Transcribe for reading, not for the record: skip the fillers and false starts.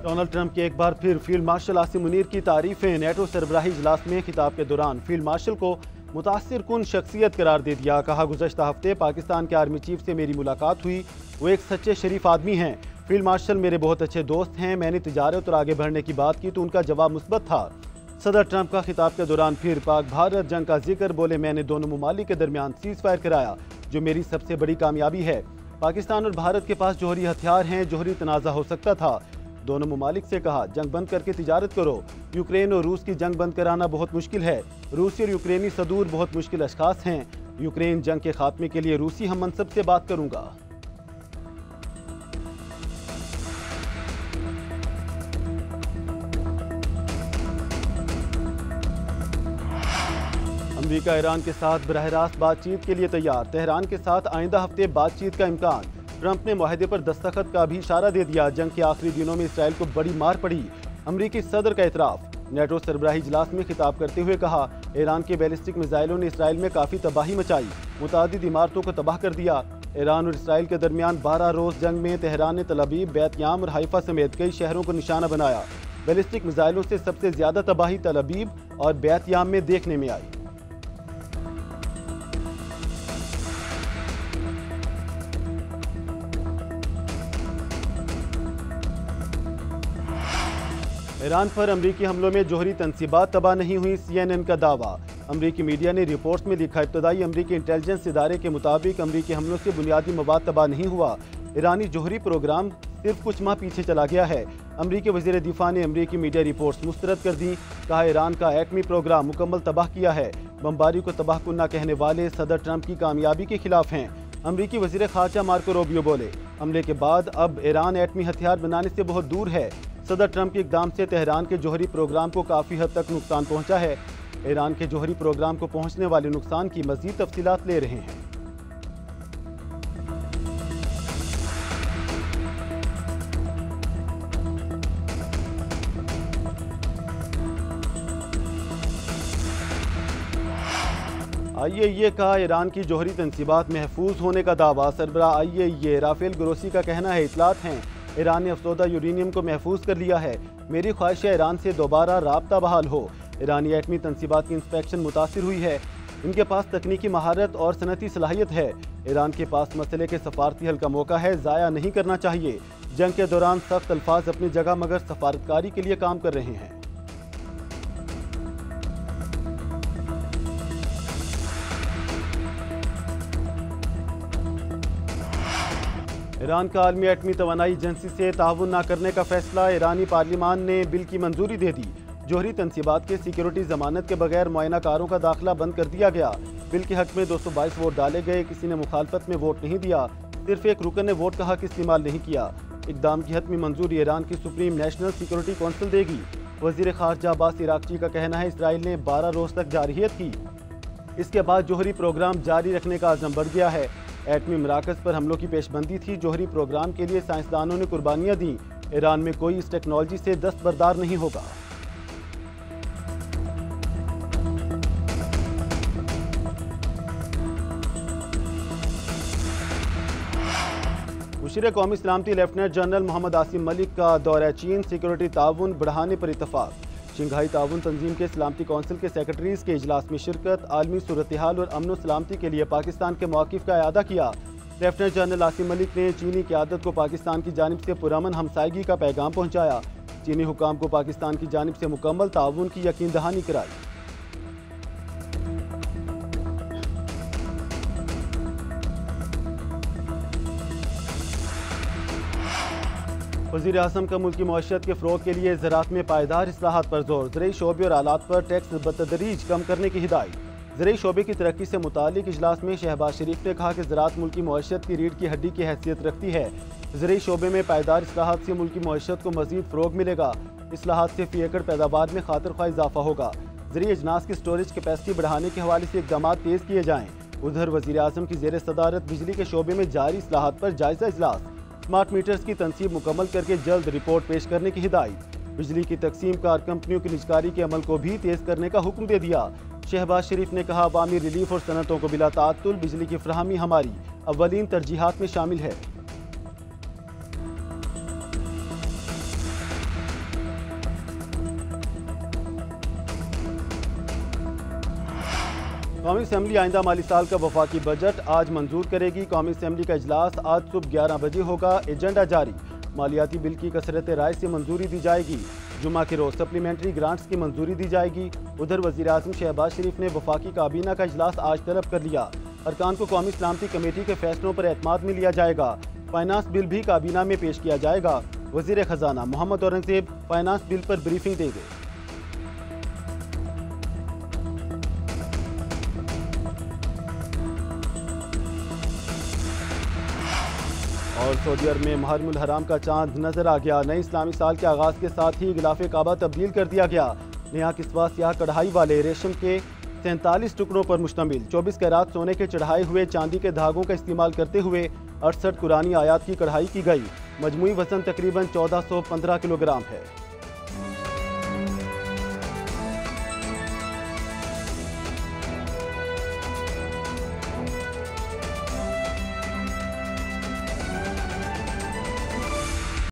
Donald Trump के एक बार फिर फील्ड मार्शल आसिम मुनीर की तारीफें। नेटो सरबराही इजलास में खिताब के दौरान फील्ड मार्शल को मुतासिर कुन शख्सियत करार दे दिया। कहा, गुज़श्ता हफ्ते पाकिस्तान के आर्मी चीफ से मेरी मुलाकात हुई, वो एक सच्चे शरीफ आदमी हैं। फील्ड मार्शल मेरे बहुत अच्छे दोस्त हैं। मैंने तिजारत और आगे बढ़ने की बात की तो उनका जवाब मुस्बत था। सदर ट्रंप का खिताब के दौरान फिर पाक भारत जंग का जिक्र। बोले, मैंने दोनों ममालिक के दरमियान सीज फायर कराया, जो मेरी सबसे बड़ी कामयाबी है। पाकिस्तान और भारत के पास जौहरी हथियार हैं, जौहरी तनाज़ा हो सकता था। दोनों ममालिक से कहा, जंग बंद करके तिजारत करो। यूक्रेन और रूस की जंग बंद कराना बहुत मुश्किल है। रूसी और यूक्रेनी सदूर बहुत मुश्किल अशखास हैं। यूक्रेन जंग के खात्मे के लिए रूसी हम मनसब से बात करूंगा। अमेरिका ईरान के साथ बरह रास्त बातचीत के लिए तैयार। तेहरान के साथ आइंदा हफ्ते बातचीत का इम्कान। ट्रंप ने मुआहदे पर दस्तखत का भी इशारा दे दिया। जंग के आखिरी दिनों में इसराइल को बड़ी मार पड़ी। अमरीकी सदर का एतराफ़। नेटो सरबराही इजलास में खिताब करते हुए कहा, ईरान के बैलिस्टिक मिसाइलों ने इसराइल में काफ़ी तबाही मचाई, मुतादिद इमारतों को तबाह कर दिया। ईरान और इसराइल के दरमियान 12 रोज़ जंग में तेहरान ने तल अवीव, बैतयाम और हाइफा समेत कई शहरों को निशाना बनाया। बैलिस्टिक मिसाइलों से सबसे ज़्यादा तबाही तल अवीव और बैतयाम में देखने में आई। ईरान पर अमरीकी हमलों में जौहरी तनसीबात तबाह नहीं हुई, CNN का दावा। अमरीकी मीडिया ने रिपोर्ट में लिखा, इब्तदाई अमरीकी इंटेलिजेंस इदारे के मुताबिक अमरीकी हमलों से बुनियादी मवाद तबाह नहीं हुआ। ईरानी जौहरी प्रोग्राम सिर्फ कुछ माह पीछे चला गया है। अमरीकी वज़ीर दिफा ने अमरीकी मीडिया रिपोर्ट्स मुस्तरद कर दी। कहा, ईरान का एटमी प्रोग्राम मुकम्मल तबाह किया है। बमबारी को तबाह कुन्ना कहने वाले सदर ट्रंप की कामयाबी के खिलाफ हैं। अमरीकी वज़ीर ख़ारजा मार्को रूबियो बोले, हमले के बाद अब ईरान एटमी हथियार बनाने से बहुत दूर है। सदर ट्रंप के इक़दाम से तेहरान के जौहरी प्रोग्राम को काफ़ी हद तक नुकसान पहुंचा है। ईरान के जौहरी प्रोग्राम को पहुंचने वाले नुकसान की मज़ीद तफसीलात ले रहे हैं। IAEA का ईरान की जौहरी तनसीबात महफूज होने का दावा। सरबराह IAEA राफेल ग्रोसी का कहना है, इतलात हैं ईरान ने अफसोदा यूरेनियम को महफूज कर लिया है। मेरी ख्वाहिश है ईरान से दोबारा राब्ता बहाल हो। ईरानी एटमी तनसीबात की इंस्पेक्शन मुतासिर हुई है। इनके पास तकनीकी महारत और सनती सलाहियत है। ईरान के पास मसले के सफारती हल का मौका है, ज़ाया नहीं करना चाहिए। जंग के दौरान सख्त अल्फाज अपनी जगह, मगर सफारतकारी के लिए काम कर रहे हैं। ईरान का आलमी एटमी तवानाई एजेंसी से ताउन न करने का फैसला। ईरानी पार्लिमान ने बिल की मंजूरी दे दी। जौहरी तनसीबात के सिक्योरिटी जमानत के बगैर मुआयनाकारों का दाखिला बंद कर दिया गया। बिल के हक में 222 वोट डाले गए। किसी ने मुखालफत में वोट नहीं दिया। सिर्फ एक रुकन ने वोट का हक इस्तेमाल नहीं किया। इकदाम की हतमी मंजूरी ईरान की सुप्रीम नेशनल सिक्योरिटी कौंसिल देगी। वज़ीर ख़ारजा अब्बास इराक़ची का कहना है, इसराइल ने 12 रोज़ तक जारहियत की। इसके बाद जौहरी प्रोग्राम जारी रखने का आज़म बढ़ गया है। एटमी मराकज़ पर हमलों की पेशबंदी थी। जौहरी प्रोग्राम के लिए साइंसदानों ने कुर्बानियाँ दी। ईरान में कोई इस टेक्नोलॉजी से दस्तबरदार नहीं होगा। मुशीर कौमी सलामती लेफ्टिनेंट जनरल मोहम्मद आसिम मलिक का दौरा चीन। सिक्योरिटी ताउन बढ़ाने पर इत्तफाक। शंघाई ताउन तंजीम के सलामती कौंसिल के सेक्रेटरीज के इजलास में शिरकत। आलमी सूरत हाल और अमन सलामती के लिए पाकिस्तान के मौक़िफ़ का अयादा किया। लेफ्टिनेंट जनरल आसिम मलिक ने चीनी क़यादत को पाकिस्तान की जानिब से पुरअमन हमसायगी का पैगाम पहुँचाया। चीनी हुकाम को पाकिस्तान की जानिब से मुकम्मल ताउन की यकीन दहानी कराई। वज़ीर आज़म का मुल्की मईशत के फ़रोग़ के लिए ज़राअत में पायदार इस्लाहात पर जोर। ज़रई शोबे और आलात पर टैक्स बतदरीज कम करने की हिदायत। ज़रई शोबे की तरक्की से मुतालिक इजलास में शहबाज शरीफ ने कहा कि ज़राअत मुल्की मईशत की रीढ़ की हड्डी की हैसियत रखती है। ज़रई शोबे में पायदार इस्लाहात से मुल्की मईशत को मज़ीद फ़रोग़ मिलेगा। इस्लाहात से फ़ी एकड़ पैदावार में खातिर ख्वाह इजाफा होगा। ज़रई अजनास की स्टोरेज कैपेसिटी बढ़ाने के हवाले से इक़दाम तेज़ किए जाएँ। उधर वज़ीर आज़म की ज़ेर सदारत बिजली के शोबे में जारी इस्लाहात पर जायज़ा इजलास। स्मार्ट मीटर्स की तनसीब मुकम्मल करके जल्द रिपोर्ट पेश करने की हिदायत। बिजली की तकसीम कार कंपनियों की निजकारी के अमल को भी तेज़ करने का हुक्म दे दिया। शहबाज शरीफ ने कहा, अवामी रिलीफ और सनतों को बिला ताअत्तुल बिजली की फराहमी हमारी अव्वलीन तरजीहात में शामिल है। कौमी असम्बली आइंदा माली साल का वफाकी बजट आज मंजूर करेगी। कौमी असम्बली का इजलास आज सुबह 11 बजे होगा। एजेंडा जारी। मालियाती बिल की कसरत राय से मंजूरी दी जाएगी। जुमा के रोज सप्लीमेंट्री ग्रांट्स की मंजूरी दी जाएगी। उधर वज़ीर आज़म शहबाज शरीफ ने वफाकी काबीना का इजलास आज तलब कर लिया। अरकान को कौमी सलामती कमेटी के फैसलों पर एतमाद में लिया जाएगा। फाइनेंस बिल भी काबीना में पेश किया जाएगा। वज़ीर खजाना मोहम्मद औरंगजेब फाइनेंस बिल पर ब्रीफिंग देंगे। और सऊदी अरब में मुहर्रमुल हराम का चांद नजर आ गया। नए इस्लामी साल के आगाज के साथ ही गिलाफ काबा तब्दील कर दिया गया। नया किस्वा स्याह कढ़ाई वाले रेशम के 47 टुकड़ों पर मुश्तमिल 24 कैरात सोने के चढ़ाए हुए चांदी के धागों का इस्तेमाल करते हुए 68 कुरानी आयात की कढ़ाई की गई। मजमूई वजन तकरीबन 1415 किलोग्राम है।